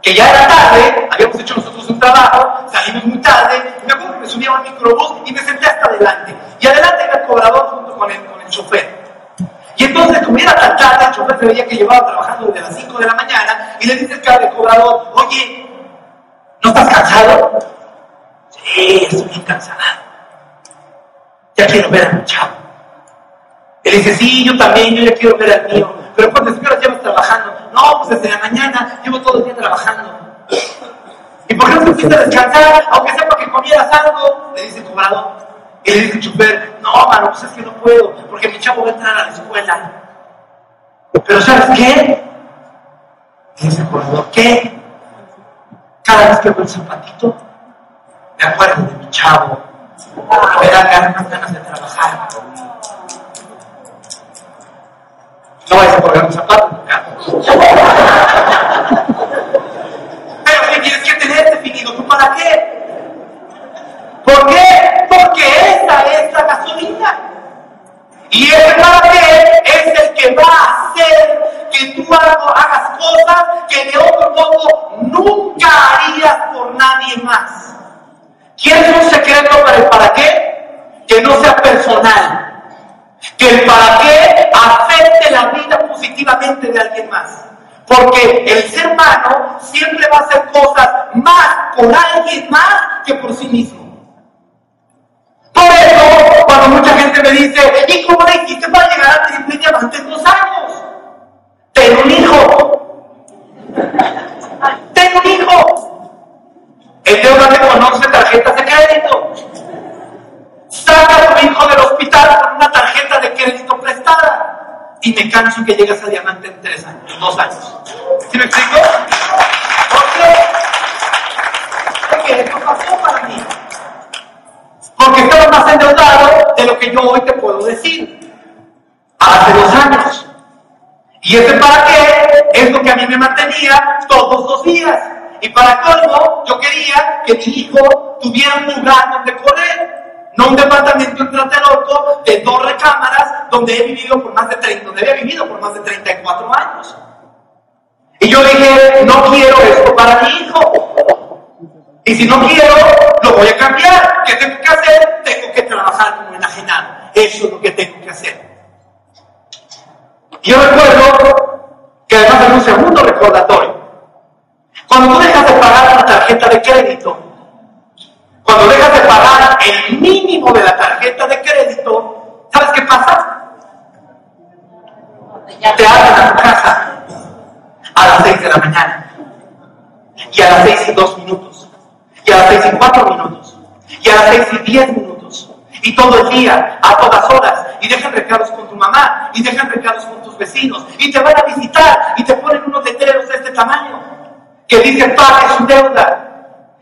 que ya era tarde, habíamos hecho nosotros un trabajo, salimos muy tarde, y me acuerdo que me subí a un microbús y me senté hasta adelante. Y adelante iba el cobrador junto con el chofer. Y entonces, como era tan tarde, el chofer se veía que llevaba trabajando desde las 5 de la mañana, y le dice el cobrador: oye, ¿no estás cansado? Sí, estoy bien cansado. Ya quiero ver a mi chavo. Él dice: sí, yo también, yo ya quiero ver al mío. Pero ¿cuántas horas llevas trabajando? No, pues desde la mañana, llevo todo el día trabajando. ¿Y por qué no te fuiste a descansar? Aunque sepa que comieras algo, le dice el cobrador. Y le dice el chofer: no, mano, pues es que no puedo, porque mi chavo va a entrar a la escuela. Pero ¿sabes qué? Le dice el cobrador: ¿qué? Cada vez que veo el zapatito, me acuerdo de mi chavo. Me dan ganas de trabajar. No vayas a colgar un zapato, pero ¿qué tienes que tener definido tú para qué? ¿Por qué? Porque esa es la gasolina. Y ese para qué es el que va a hacer que tú hagas cosas que de otro modo nunca harías por nadie más. ¿Quieres un secreto para el para qué? Que no sea personal. Que el para qué afecte la vida positivamente de alguien más. Porque el ser humano siempre va a hacer cosas más por alguien más que por sí mismo. Por eso, cuando mucha gente me dice: ¿y cómo le hiciste para llegar al triple diamante en 2 años? Tengo un hijo. Tengo un hijo. El Dios no reconoce tarjetas de crédito. Saca a tu hijo del hospital con una tarjeta de crédito prestada y me canso que llegas a diamante en 3 años, 2 años. ¿Sí me explico? ¿Por qué? Porque esto pasó para mí. Porque estaba más endeudado de lo que yo hoy te puedo decir. Hace 2 años. ¿Y ese para qué? Es lo que a mí me mantenía todos los días. Y para colmo, yo quería que mi hijo tuviera un lugar donde correr. No un departamento en Tlatelolco de 2 recámaras donde había vivido por más de 34 años. Y yo dije, no quiero esto para mi hijo. Y si no quiero, lo voy a cambiar. ¿Qué tengo que hacer? Tengo que trabajar como enajenado. Eso es lo que tengo que hacer. Y yo recuerdo que además hay un segundo recordatorio. Cuando tú dejas de pagar una tarjeta de crédito, cuando dejas de pagar el mínimo de la tarjeta de crédito, ¿sabes qué pasa? Te abren a tu casa a las 6 de la mañana, y a las 6:02, y a las 6:04, y a las 6:10, y todo el día, a todas horas, y dejan recados con tu mamá, y dejan recados con tus vecinos, y te van a visitar, y te ponen unos letreros de este tamaño, que dicen pague su deuda,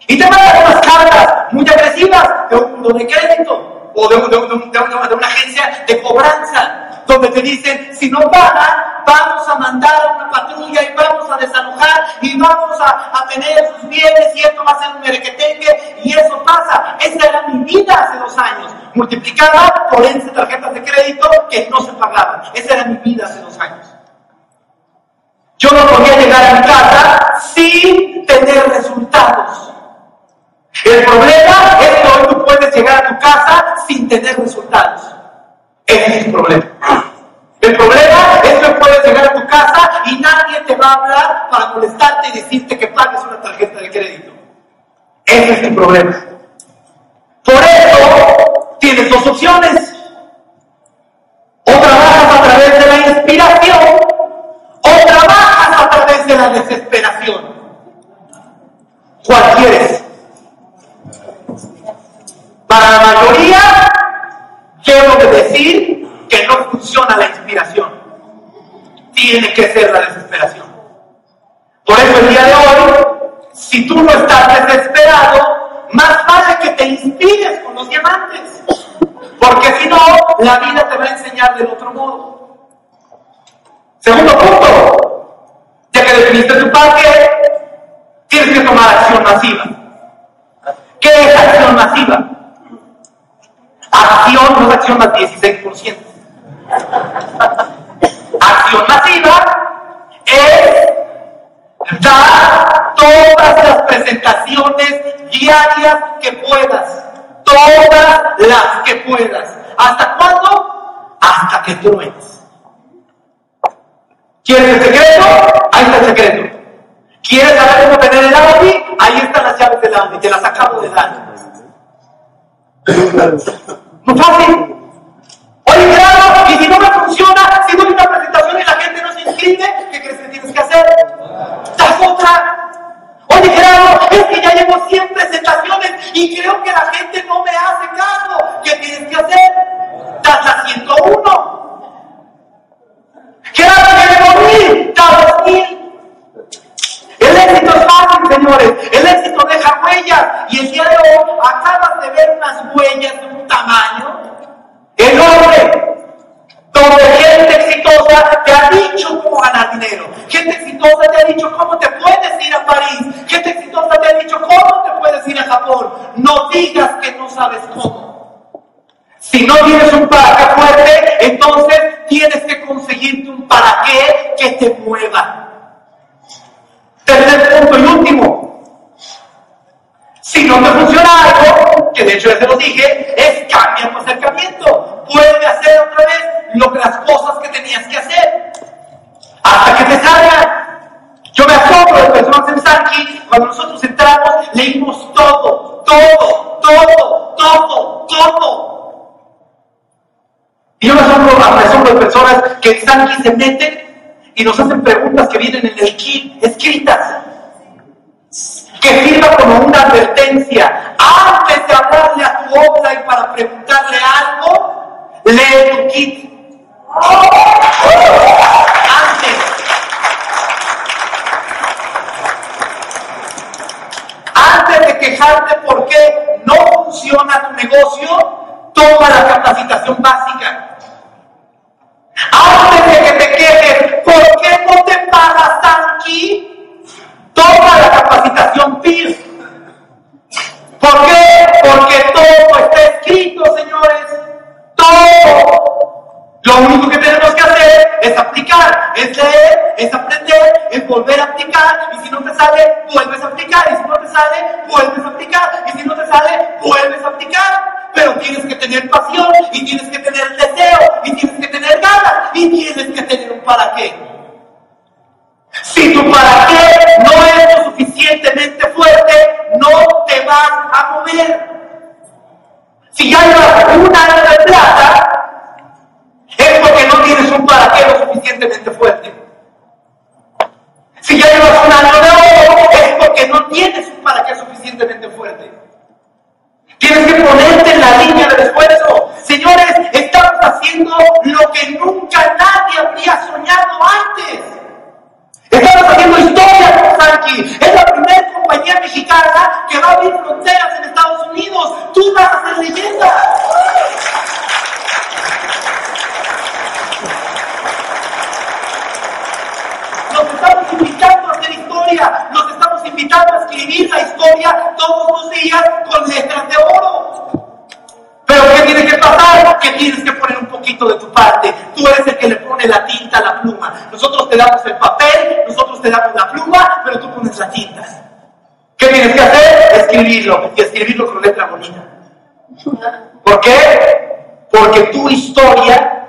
y te mandan unas cartas muy agresivas de un buro de crédito, o de una agencia de cobranza, donde te dicen, si no pagan, vamos a mandar una patrulla y vamos a desalojar y vamos a tener sus bienes y esto va a ser un merequetengue, y eso pasa. Esa era mi vida hace 2 años, multiplicada por 11 tarjetas de crédito que no se pagaban. Esa era mi vida hace 2 años. Yo no podía llegar a mi casa sin tener resultados. El problema es que hoy tú puedes llegar a tu casa sin tener resultados. Ese es el problema. El problema es que puedes llegar a tu casa y nadie te va a hablar para molestarte y decirte que pagues una tarjeta de crédito. Ese es el problema. Por eso tienes 2 opciones. O trabajas a través de la inspiración o trabajas a través de la desesperación. ¿Cuál quieres? Para la mayoría, quiero decir que no funciona la inspiración. Tiene que ser la desesperación. Por eso el día de hoy, si tú no estás desesperado, más vale que te inspires con los diamantes. Porque si no, la vida te va a enseñar del otro modo. Segundo punto, ya que definiste tu parque, tienes que tomar acción masiva. ¿Qué es acción masiva? Acción no es acción más 16%. Acción masiva es dar todas las presentaciones diarias que puedas. Todas las que puedas. ¿Hasta cuándo? Hasta que truenes. ¿Quieres el secreto? Ahí está el secreto. ¿Quieres saber cómo tener el Audi? Ahí están las llaves del Audi, te las acabo de dar. Muy fácil. Oye, claro, y si no me funciona, si doy una presentación y la gente no se inscribe, ¿qué crees que tienes que hacer? Das otra. Oye, claro, es que ya llevo 100 presentaciones y creo que la gente no me hace caso. ¿Qué tienes que hacer? Das la 101. Claro, ya llevo 1000, das 2000. El éxito es fácil, señores. El éxito deja huellas. Y el día de hoy acabas de ver unas huellas de un tamaño enorme, donde gente exitosa te ha dicho cómo ganar dinero. Gente exitosa te ha dicho cómo te puedes ir a París. Gente exitosa te ha dicho cómo te puedes ir a Japón. No digas que no sabes cómo. Si no tienes un para qué fuerte, entonces tienes que conseguirte un para qué que te mueva. Tercer punto y último. Si no te funciona algo, que de hecho ya te lo dije, es cambia tu acercamiento. Vuelve a hacer otra vez las cosas que tenías que hacer. Hasta que te salgan. Yo me asombro de personas en Sanki, cuando nosotros entramos, leímos todo. Y yo me asombro de personas que en Sanki se meten y nos hacen preguntas que vienen en el kit escritas, que sirva como una advertencia. Antes de hablarle a tu offline para preguntarle algo, lee tu kit. Antes. quejarte por qué no funciona tu negocio, toma la capacitación básica. Antes de que te quejes, ¿por qué no te pagas aquí? Toma la capacitación PIR. ¿Por qué? Porque todo está escrito, señores. Todo. Lo único que tenemos que hacer es aplicar, es leer, es aprender, es volver a aplicar. Y si no te sale, vuelves a aplicar. Y si no te sale, vuelves a aplicar. Y si no te sale, vuelves a aplicar. Pero tienes que tener pasión, y tienes que tener deseo, y tienes que tener ganas, y tienes que tener un para qué. Si tu para qué no es lo suficientemente fuerte, no te vas a mover. Si ya llevas un año de plata, es porque no tienes un para qué lo suficientemente fuerte. Si ya llevas un año de oro, es porque no tienes un para qué suficientemente fuerte. Tienes que ponerte en la línea del esfuerzo. Señores, estamos haciendo lo que nunca nadie habría soñado antes. Estamos haciendo historia con Sankey. Es la primera compañía mexicana que va a abrir fronteras en Estados Unidos. Tú vas a ser leyenda. Nos estamos invitando a hacer historia. Nos estamos invitando a escribir la historia todos los días con letras de oro. Pero ¿qué tiene que pasar? Que tienes que poner un poquito de tu parte. Tú eres el que le pone la tinta a la pluma. Nosotros te damos el papel, nosotros te damos la pluma, pero tú pones la tinta. ¿Qué tienes que hacer? Escribirlo. Y escribirlo con letra bonita. ¿Por qué? Porque tu historia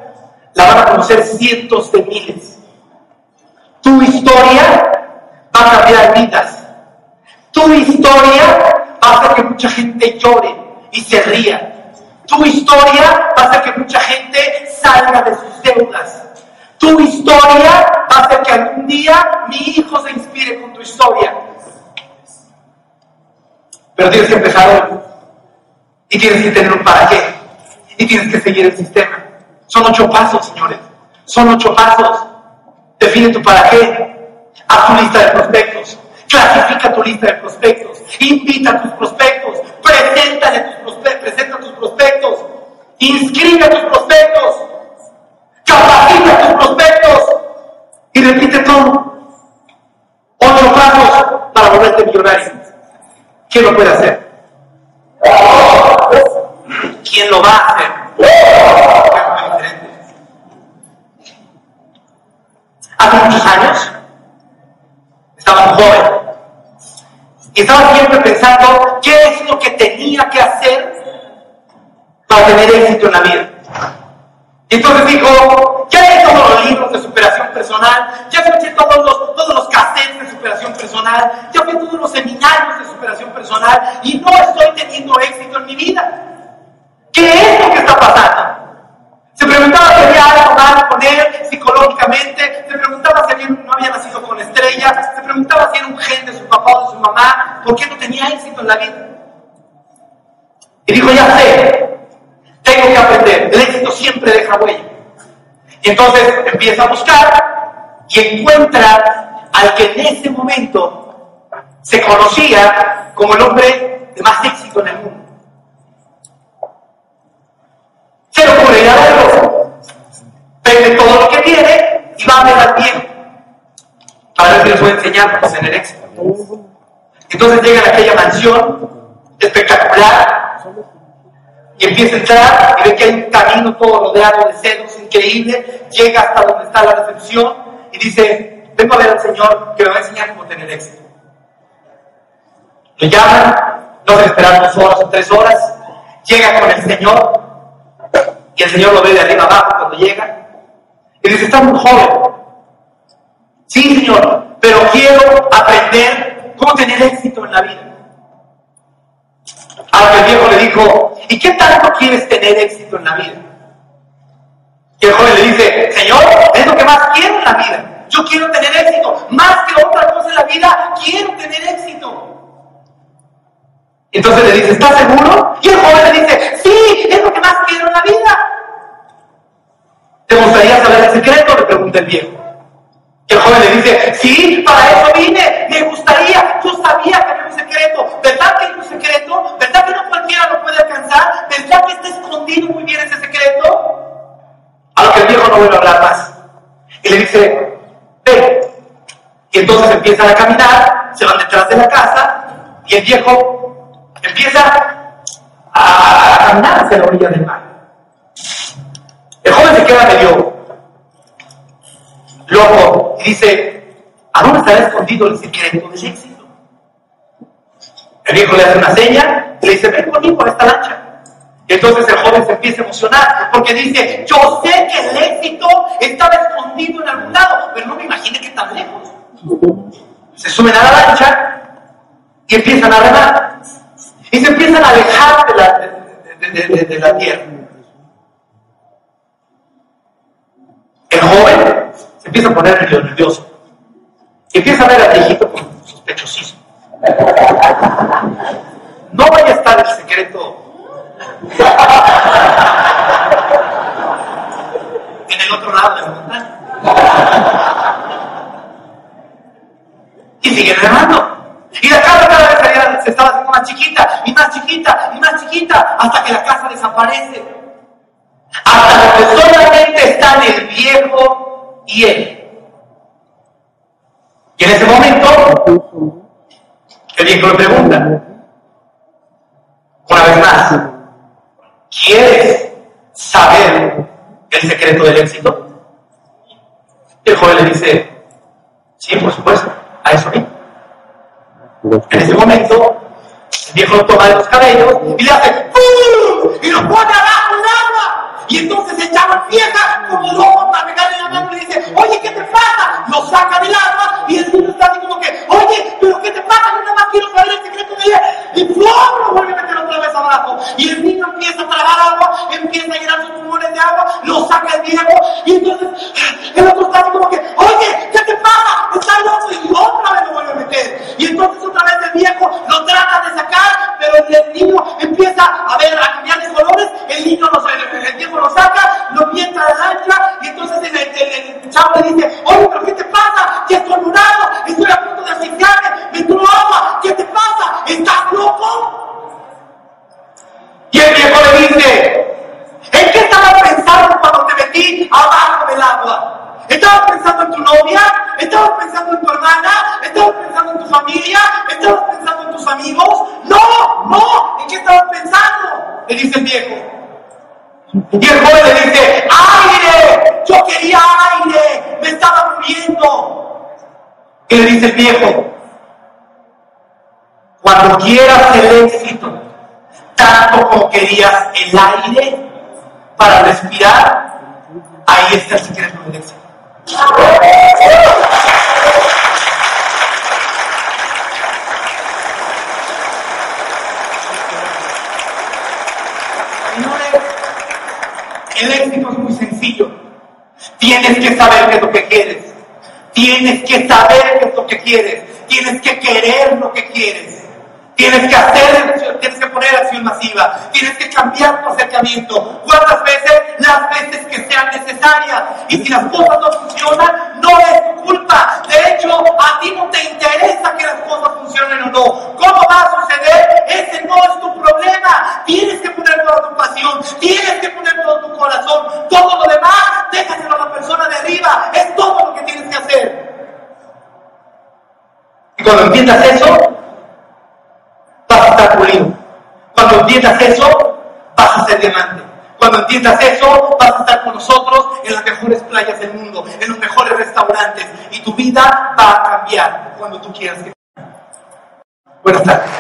la van a conocer cientos de miles. Tu historia va a cambiar vidas. Tu historia va a hacer que mucha gente llore y se ría. Tu historia va a hacer que mucha gente salga de sus deudas. Tu historia va a hacer que algún día mi hijo se inspire con tu historia. Pero tienes que empezar hoy. Y tienes que tener un para qué. Y tienes que seguir el sistema. Son 8 pasos, señores. Son 8 pasos. Define tu para qué. Haz tu lista de prospectos. Clasifica tu lista de prospectos. Invita a tus prospectos. Presenta tus prospectos. Inscribe a tus prospectos. Capacita a tus prospectos. Y repite todo. 8 pasos para volverte millonario. ¿Quién lo puede hacer? ¿Quién lo va a hacer? Hace muchos años estaba muy joven y estaba siempre pensando qué es lo que tenía que hacer para tener éxito en la vida. Y entonces dijo, ya leí todos los libros de superación personal, ya escuché todos los cassettes de superación personal, ya fui a todos los seminarios de superación personal y no estoy teniendo éxito en mi vida. ¿Qué es lo que está pasando? Se preguntaba si había algo mal con él psicológicamente, se preguntaba si no había nacido con estrellas, se preguntaba si era un gen de su papá o de su mamá, ¿por qué no tenía éxito en la vida? Y dijo, ya sé, tengo que aprender, el éxito siempre deja huella. Y entonces empieza a buscar y encuentra al que en ese momento se conocía como el hombre de más éxito en el mundo. Se le ocurre ir a verlo, vende todo lo que tiene y va a ver al viejo para ver si les puede enseñar cómo tener éxito. Entonces llega a aquella mansión espectacular y empieza a entrar y ve que hay un camino todo rodeado de cedros increíble. Llega hasta donde está la recepción y dice, vengo a ver al Señor que me va a enseñar cómo tener éxito. Lo llaman, no se esperan 2 horas o 3 horas, llega con el Señor. Y el Señor lo ve de arriba abajo cuando llega. Y dice, está muy joven. Sí, Señor, pero quiero aprender cómo tener éxito en la vida. A lo que el viejo le dijo, ¿y qué tanto quieres tener éxito en la vida? Y el joven le dice, Señor, es lo que más quiero en la vida. Yo quiero tener éxito. Más que otra cosa en la vida, quiero tener éxito. Entonces le dice, ¿estás seguro? Y el joven le dice, sí, es lo que más quiero en la vida. ¿Te gustaría saber el secreto? Le pregunta el viejo. Y el joven le dice, sí, para eso vine, me gustaría, yo sabía que había un secreto, ¿verdad que hay un secreto? entonces empiezan a caminar, se van detrás de la casa, y el viejo empieza a caminar hacia la orilla del mar. El joven se queda medio loco y dice: ¿a dónde estará escondido el secreto del éxito? El viejo le hace una seña y le dice: ven conmigo a esta lancha. Y entonces el joven se empieza a emocionar porque dice: yo sé que el éxito estaba escondido en algún lado, pero no me imaginé que tan lejos. Se suben a la lancha y empiezan a remar y se empiezan a alejar de la tierra. El joven se empieza a poner nervioso y empieza a ver al viejito con sospechosismo. No vaya a estar el secreto en el otro lado de la montaña. Y siguen remando. Y la casa cada vez se estaba haciendo más chiquita, y más chiquita, y más chiquita, hasta que la casa desaparece. Hasta que solamente están el viejo y él. Y en ese momento, el viejo le pregunta, una vez más: ¿quieres saber el secreto del éxito? Y el joven le dice: sí, por supuesto, a eso mismo. En ese momento, el viejo toma de los cabellos y le hace ¡pum! Y lo pone abajo del agua. Y entonces el chaval vieja como loco para pegarle la mano y le dice: oye, ¿qué te pasa? Lo saca del agua y el niño está así como que: oye, ¿pero qué te pasa? Yo nada más quiero saber el secreto de él. Y ¡pum! Lo vuelve a meter otra vez abajo. Y el niño empieza a tragar agua, empieza a llenar sus pulmones de agua, lo saca el viejo. Y entonces el otro está así como que: oye, ¿qué te pasa? Está loco. Y otra vez lo vuelve a meter. Y entonces otra vez el viejo lo trata de sacar, pero el niño empieza a cambiar de colores. El viejo lo saca, lo piensa de lancha. Y entonces el chavo le dice: oye, ¿pero qué te pasa? Ya estoy morado, estoy a punto de asfixiarme, me entró agua, ¿qué te pasa? ¿Estás loco? Y el viejo le dice: ¿en qué estabas pensando cuando te metí abajo del agua? ¿Estabas pensando en tu novia? ¿Estabas pensando en tu hermana? ¿Estabas pensando en tu familia? ¿Estabas pensando en tus amigos? No, ¿en qué estabas pensando? Le dice el viejo. Y el joven le dice: ¡aire! Yo quería aire, me estaba muriendo. Y le dice el viejo: cuando quieras el éxito, tanto como querías el aire para respirar, ahí está el secreto del éxito. Señores, el éxito es muy sencillo. Tienes que saber qué es lo que quieres. Tienes que saber qué es lo que quieres. Tienes que querer lo que quieres. Tienes que poner acción masiva. Tienes que cambiar tu acercamiento. ¿Cuántas veces? Las veces que sean necesarias. Y si las cosas no funcionan, no es tu culpa. De hecho, a ti no te interesa que las cosas funcionen o no. ¿Cómo va a suceder? Ese no es tu problema. Tienes que poner toda tu pasión. Tienes que poner todo tu corazón. Todo lo demás, déjaselo a la persona de arriba. Es todo lo que tienes que hacer. Y cuando entiendas eso, vas a estar pulido. Cuando entiendas eso, vas a ser diamante. Cuando entiendas eso, vas a estar con nosotros en las mejores playas del mundo, en los mejores restaurantes, y tu vida va a cambiar cuando tú quieras que. Buenas tardes.